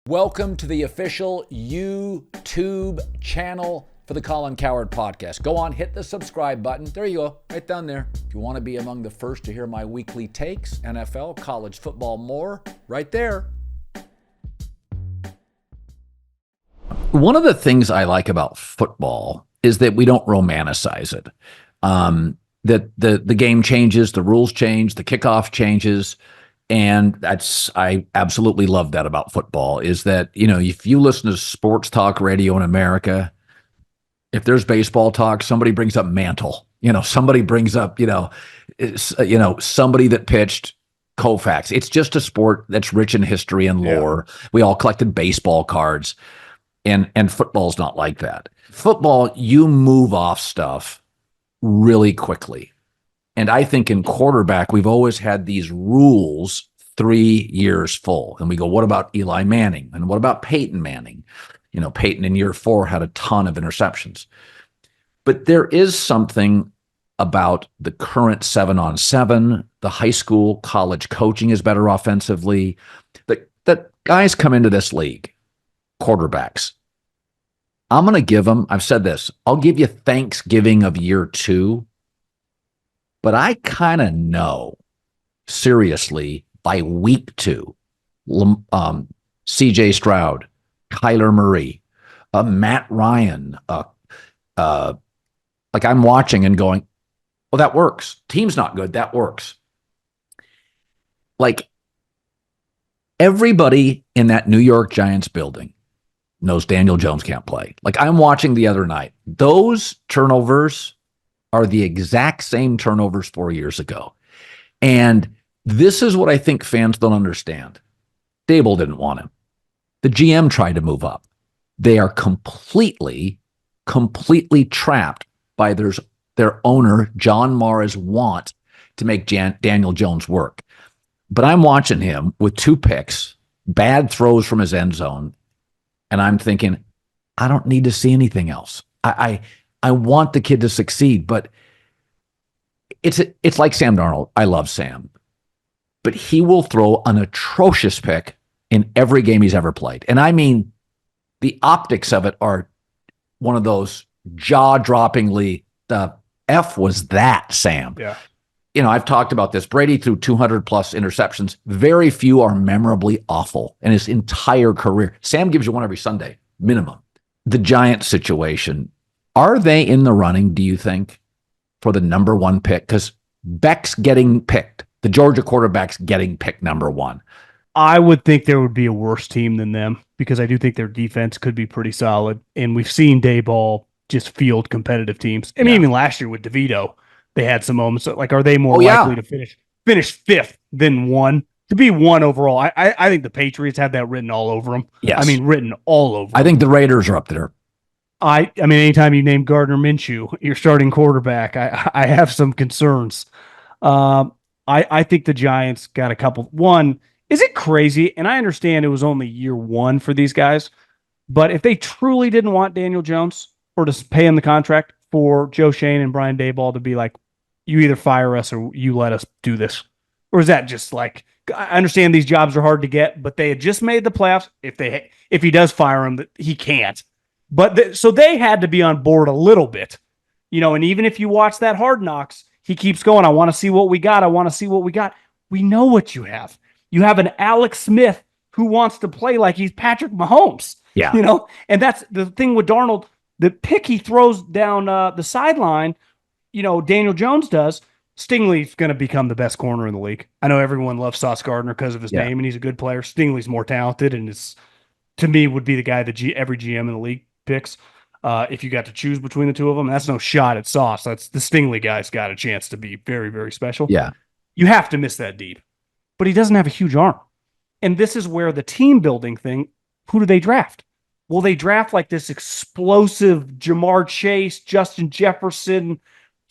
Welcome to the official YouTube channel for the Colin Cowherd podcast. Go on, hit the subscribe button. There you go, right down there. If you want to be among the first to hear my weekly takes, NFL, college football, more, right there. One of the things I like about football is that we don't romanticize it. That the game changes, the rules change, the kickoff changes. And I absolutely love that about football, is that, if you listen to sports talk radio in America, if there's baseball talk, somebody brings up Mantle, somebody brings up, somebody that pitched Koufax. It's just a sport that's rich in history and lore. Yeah. We all collected baseball cards, and football's not like that. Football, you move off stuff really quickly. And I think in quarterback, we've always had these rules 3 years full. And we go, what about Eli Manning? And what about Peyton Manning? Peyton in year 4 had a ton of interceptions. But there is something about the current 7-on-7, the high school, college coaching is better offensively. That guys come into this league, quarterbacks. I'm going to give them, I've said this, I'll give you Thanksgiving of year 2. But I kind of know, seriously, by week 2, C.J. Stroud, Kyler Murray, Matt Ryan, I'm watching and going, well, that works. Team's not good. That works. Like, everybody in that New York Giants building knows Daniel Jones can't play. Like, I'm watching the other night. Those turnovers are the exact same turnovers 4 years ago. And this is what I think fans don't understand. Dable didn't want him. The GM tried to move up. They are completely trapped by their owner, John Mara's want to make Daniel Jones work. But I'm watching him with 2 picks, bad throws from his end zone, and I'm thinking, I don't need to see anything else. I want the kid to succeed, but it's like Sam Darnold. I love Sam, but he will throw an atrocious pick in every game he's ever played. And I mean, the optics of it are one of those jaw-droppingly, the F was that, Sam. Yeah. I've talked about this. Brady threw 200 plus interceptions. Very few are memorably awful in his entire career. Sam gives you one every Sunday, minimum. The Giants situation, are they in the running, do you think, for the number 1 pick? Because Beck's getting picked. The Georgia quarterback's getting picked number 1. I would think there would be a worse team than them, because I do think their defense could be pretty solid. And we've seen Daboll just field competitive teams. I mean, even last year with DeVito, they had some moments. Like, are they more likely to finish 5th than 1? To be 1 overall, I think the Patriots have that written all over them. Yes. I mean, written all over them. I think the Raiders are up there. I mean, anytime you name Gardner Minshew, your starting quarterback, I have some concerns. I think the Giants got a couple. One, is it crazy? And I understand it was only year 1 for these guys, but if they truly didn't want Daniel Jones, or to pay him the contract, for Joe Shane and Brian Daboll to be like, you either fire us or you let us do this? Or is that just like, I understand these jobs are hard to get, but they had just made the playoffs. If he does fire him, he can't. But so they had to be on board a little bit, and even if you watch that Hard Knocks, he keeps going, I want to see what we got. I want to see what we got. We know what you have. You have an Alex Smith who wants to play like he's Patrick Mahomes. Yeah. And that's the thing with Darnold. The pick he throws down the sideline, Daniel Jones does. Stingley's going to become the best corner in the league. I know everyone loves Sauce Gardner because of his name, and he's a good player. Stingley's more talented, and to me, would be the guy that every GM in the league picks. If you got to choose between the two of them, that's no shot at Sauce. That's the Stingley guy's got a chance to be very, very special. Yeah. You have to miss that deep. But he doesn't have a huge arm. And this is where the team building thing, who do they draft? Well, they draft like this explosive Jamar Chase, Justin Jefferson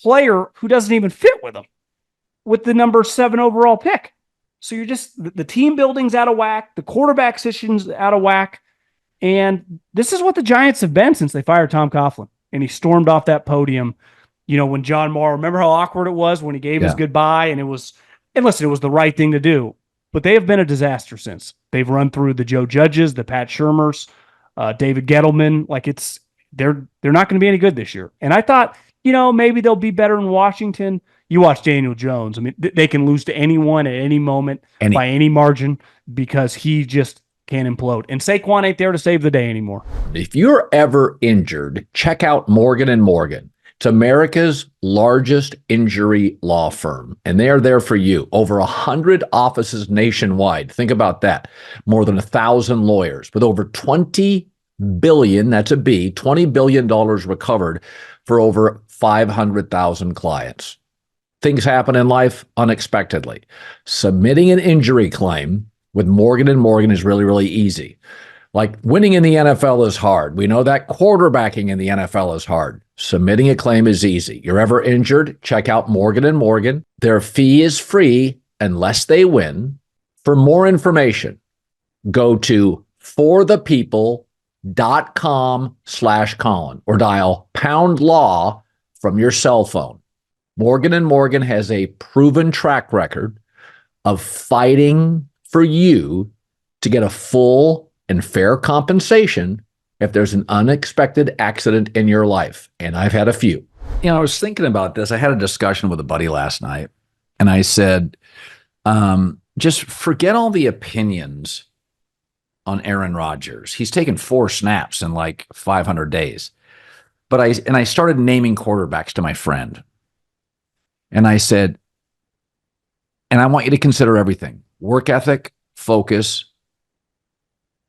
player who doesn't even fit with them with the number 7 overall pick. So you're just, the team building's out of whack. The quarterback position's out of whack. And this is what the Giants have been since they fired Tom Coughlin. And he stormed off that podium, when John Mara, remember how awkward it was when he gave his goodbye, and it was the right thing to do. but they have been a disaster since. They've run through the Joe Judges, the Pat Shurmurs, David Gettleman. Like they're not going to be any good this year. And I thought, maybe they'll be better in Washington. You watch Daniel Jones. I mean, they can lose to anyone at any moment by any margin because he just can implode. And Saquon ain't there to save the day anymore. If you're ever injured, check out Morgan & Morgan. It's America's largest injury law firm, and they are there for you. Over 100 offices nationwide. Think about that. More than 1,000 lawyers with over $20 billion, that's a B, $20 billion recovered for over 500,000 clients. Things happen in life unexpectedly. Submitting an injury claim with Morgan & Morgan is really, really easy. Like winning in the NFL is hard. We know that quarterbacking in the NFL is hard. Submitting a claim is easy. You're ever injured? Check out Morgan & Morgan. Their fee is free unless they win. For more information, go to forthepeople.com/Colin or dial #law from your cell phone. Morgan & Morgan has a proven track record of fighting for you to get a full and fair compensation if there's an unexpected accident in your life. And I've had a few. I was thinking about this. I had a discussion with a buddy last night, and I said, just forget all the opinions on Aaron Rodgers. He's taken 4 snaps in like 500 days. But I started naming quarterbacks to my friend. And I said, and I want you to consider everything: work ethic, focus,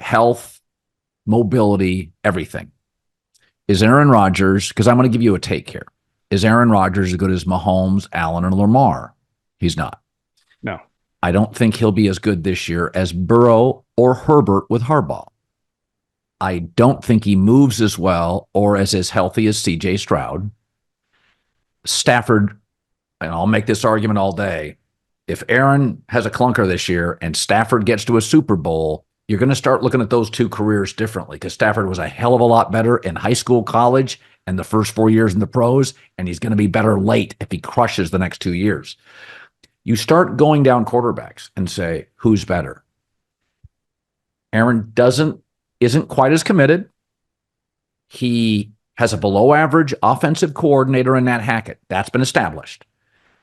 health, mobility, everything. Is Aaron Rodgers, because I'm going to give you a take here, is Aaron Rodgers as good as Mahomes, Allen, and Lamar? He's not. No. I don't think he'll be as good this year as Burrow or Herbert with Harbaugh. I don't think he moves as well or as healthy as C.J. Stroud. Stafford, and I'll make this argument all day, if Aaron has a clunker this year and Stafford gets to a Super Bowl, you're going to start looking at those two careers differently, because Stafford was a hell of a lot better in high school, college, and the first 4 years in the pros, and he's going to be better late if he crushes the next 2 years. You start going down quarterbacks and say, who's better? Aaron isn't quite as committed. He has a below average offensive coordinator in Nat Hackett. That's been established.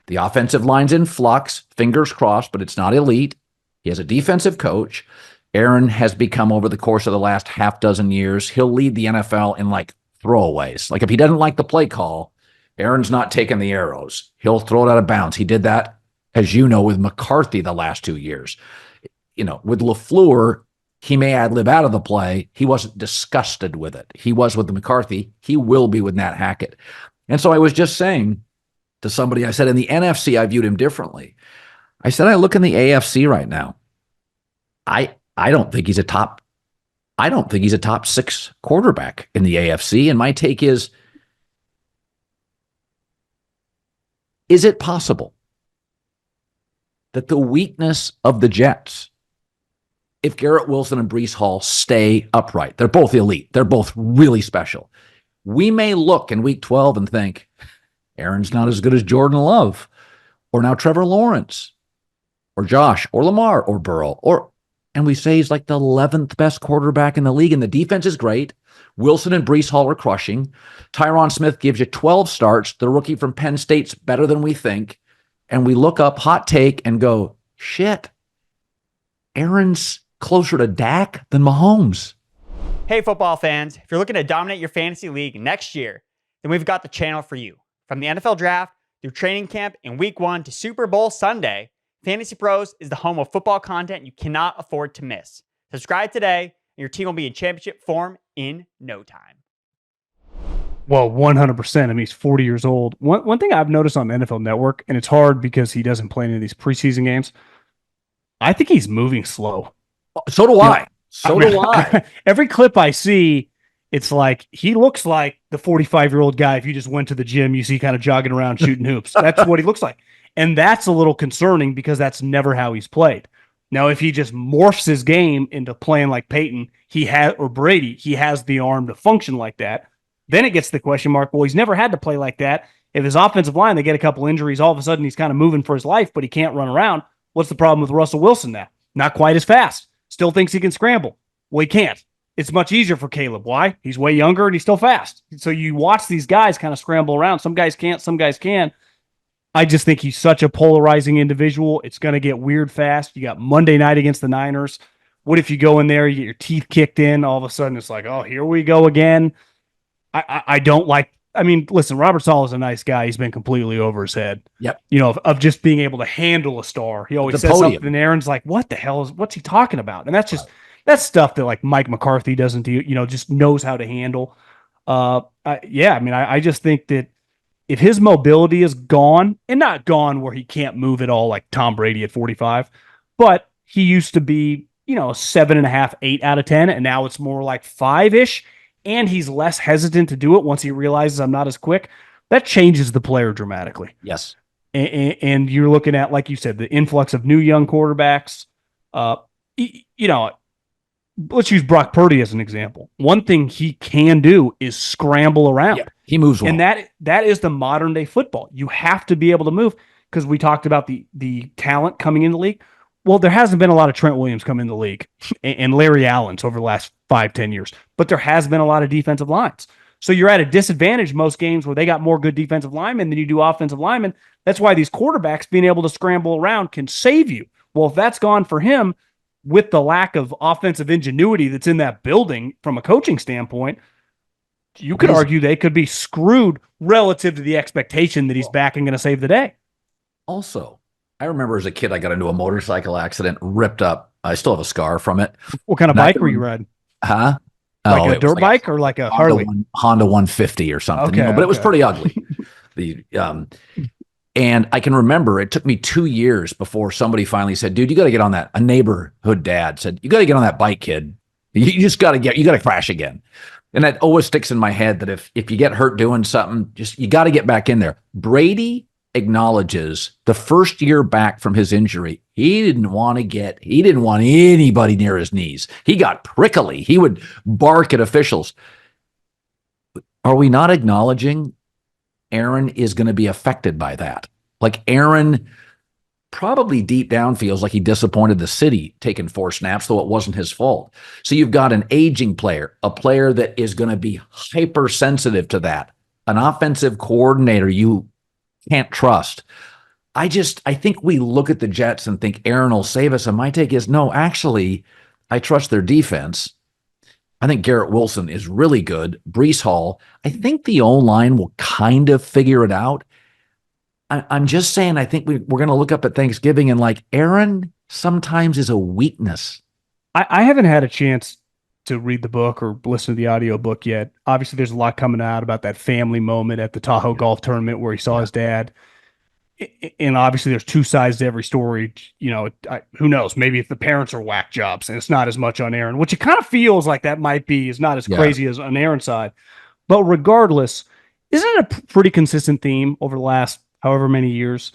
The offensive line's in flux, fingers crossed, but it's not elite. He has a defensive coach. Aaron has become, over the course of the last half dozen years, he'll lead the NFL in like throwaways. Like if he doesn't like the play call, Aaron's not taking the arrows. He'll throw it out of bounds. He did that, as you know, with McCarthy the last 2 years. With LaFleur, he may ad-lib out of the play. He wasn't disgusted with it. He was with McCarthy. He will be with Nat Hackett. And so I was just saying to somebody, I said, in the NFC, I viewed him differently. I said, I look in the AFC right now. I don't think he's a top 6 quarterback in the AFC. And my take is it possible that the weakness of the Jets, if Garrett Wilson and Breece Hall stay upright, they're both elite, they're both really special, we may look in week 12 and think, Aaron's not as good as Jordan Love, or now Trevor Lawrence, or Josh, or Lamar, or Burrow, and we say he's like the 11th best quarterback in the league, and the defense is great. Wilson and Breece Hall are crushing. Tyron Smith gives you 12 starts. The rookie from Penn State's better than we think. And we look up, hot take, and go, shit, Aaron's closer to Dak than Mahomes. Hey, football fans, if you're looking to dominate your fantasy league next year, then we've got the channel for you. From the NFL draft through training camp in week 1 to Super Bowl Sunday, Fantasypros is the home of football content you cannot afford to miss. Subscribe today, and your team will be in championship form in no time. Well, 100%. I mean, he's 40 years old. One thing I've noticed on the NFL Network, and it's hard because he doesn't play any of these preseason games, I think he's moving slow. So do I. So do I. Every clip I see, it's like he looks like the 45-year-old guy. If you just went to the gym, you see kind of jogging around shooting hoops. That's what he looks like. And that's a little concerning because that's never how he's played. Now, if he just morphs his game into playing like Peyton, or Brady, he has the arm to function like that. Then it gets the question mark, well, he's never had to play like that. If his offensive line, they get a couple injuries, all of a sudden he's kind of moving for his life, but he can't run around. What's the problem with Russell Wilson now? Not quite as fast. Still thinks he can scramble. Well, he can't. It's much easier for Caleb. Why? He's way younger and he's still fast. So you watch these guys kind of scramble around. Some guys can't, some guys can. I just think he's such a polarizing individual. It's going to get weird fast. You got Monday night against the Niners. What if you go in there, you get your teeth kicked in, all of a sudden it's like, oh, here we go again. I don't like, I mean, listen, Robert Saleh is a nice guy. He's been completely over his head. Yep. You know, of just being able to handle a star. He always says something and Aaron's like, what the hell what's he talking about? And that's just, that's stuff that like Mike McCarthy doesn't do, you know, just knows how to handle. I just think that if his mobility is gone, and not gone where he can't move at all like Tom Brady at 45, but he used to be, you know, 7.5, 8 out of 10, and now it's more like 5-ish, and he's less hesitant to do it once he realizes I'm not as quick. That changes the player dramatically. Yes. And you're looking at, like you said, the influx of new young quarterbacks. You know, let's use Brock Purdy as an example. One thing he can do is scramble around. Yeah, he moves well. And that is the modern day football. You have to be able to move, because we talked about the talent coming in the league. Well, there hasn't been a lot of Trent Williams come in the league and Larry Allen's over the last 5-10 years, but there has been a lot of defensive lines. So you're at a disadvantage most games where they got more good defensive linemen than you do offensive linemen. That's why these quarterbacks being able to scramble around can save you. Well, if that's gone for him, with the lack of offensive ingenuity that's in that building from a coaching standpoint, you could argue they could be screwed relative to the expectation that he's back and going to save the day. Also, I remember as a kid, I got into a motorcycle accident, ripped up. I still have a scar from it. What kind of bike were you riding? Huh? Like a dirt bike or like a Harley? Honda 150 or something. Okay, but it was pretty ugly. And I can remember it took me 2 years before somebody finally said, dude, you got to get on that. A neighborhood dad said, you got to get on that bike, kid. You just got to crash again. And that always sticks in my head that if you get hurt doing something, you got to get back in there. Brady acknowledges the first year back from his injury, he didn't want anybody near his knees. He got prickly. He would bark at officials. Are we not acknowledging Aaron is going to be affected by that? Like, Aaron probably deep down feels like he disappointed the city taking 4 snaps, though it wasn't his fault. So you've got an aging player, a player that is going to be hypersensitive to that, an offensive coordinator you can't trust. I think we look at the Jets and think Aaron will save us. And my take is, no, actually, I trust their defense. I think Garrett Wilson is really good. Breece Hall, I think the O-line will kind of figure it out. I'm just saying, I think we're going to look up at Thanksgiving and like, Aaron sometimes is a weakness. I haven't had a chance to read the book or listen to the audio book yet. Obviously, there's a lot coming out about that family moment at the Tahoe golf tournament where he saw his dad. And obviously, there's 2 sides to every story. You know, who knows? Maybe if the parents are whack jobs and it's not as much on Aaron, which it kind of feels like that might be, is not as crazy as on Aaron's side. But regardless, isn't it a pretty consistent theme over the last however many years?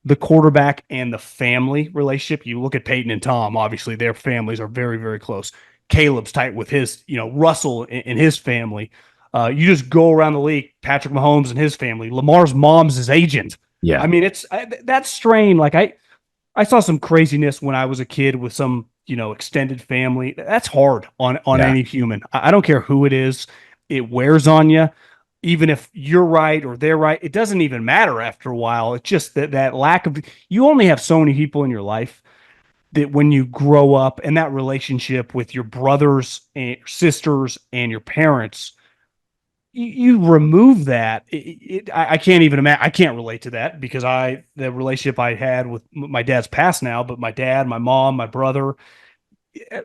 The quarterback and the family relationship. You look at Peyton and Tom, obviously their families are very, very close. Caleb's tight with his, Russell and his family. You just go around the league, Patrick Mahomes and his family. Lamar's mom's his agent. Yeah. I mean, it's that strain. Like I saw some craziness when I was a kid with some, extended family. That's hard on any human. I don't care who it is. It wears on you. Even if you're right or they're right, it doesn't even matter after a while. It's just that lack of, you only have so many people in your life that when you grow up, and that relationship with your brothers and sisters and your parents, you remove that. I can't even imagine. I can't relate to that because the relationship I had with my dad's passed now, but my dad, my mom, my brother,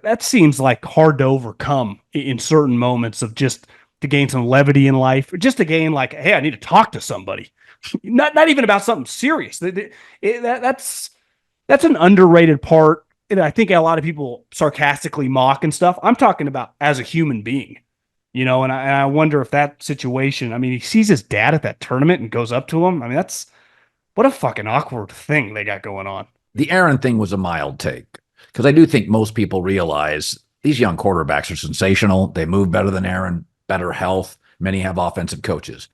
that seems like hard to overcome in certain moments of just to gain some levity in life, or just to gain like, hey, I need to talk to somebody. Not even about something serious. That's an underrated part. And I think a lot of people sarcastically mock and stuff. I'm talking about as a human being. And I wonder if that situation, I mean, he sees his dad at that tournament and goes up to him. I mean, what a fucking awkward thing they got going on. The Aaron thing was a mild take because I do think most people realize these young quarterbacks are sensational. They move better than Aaron, better health. Many have offensive coaches.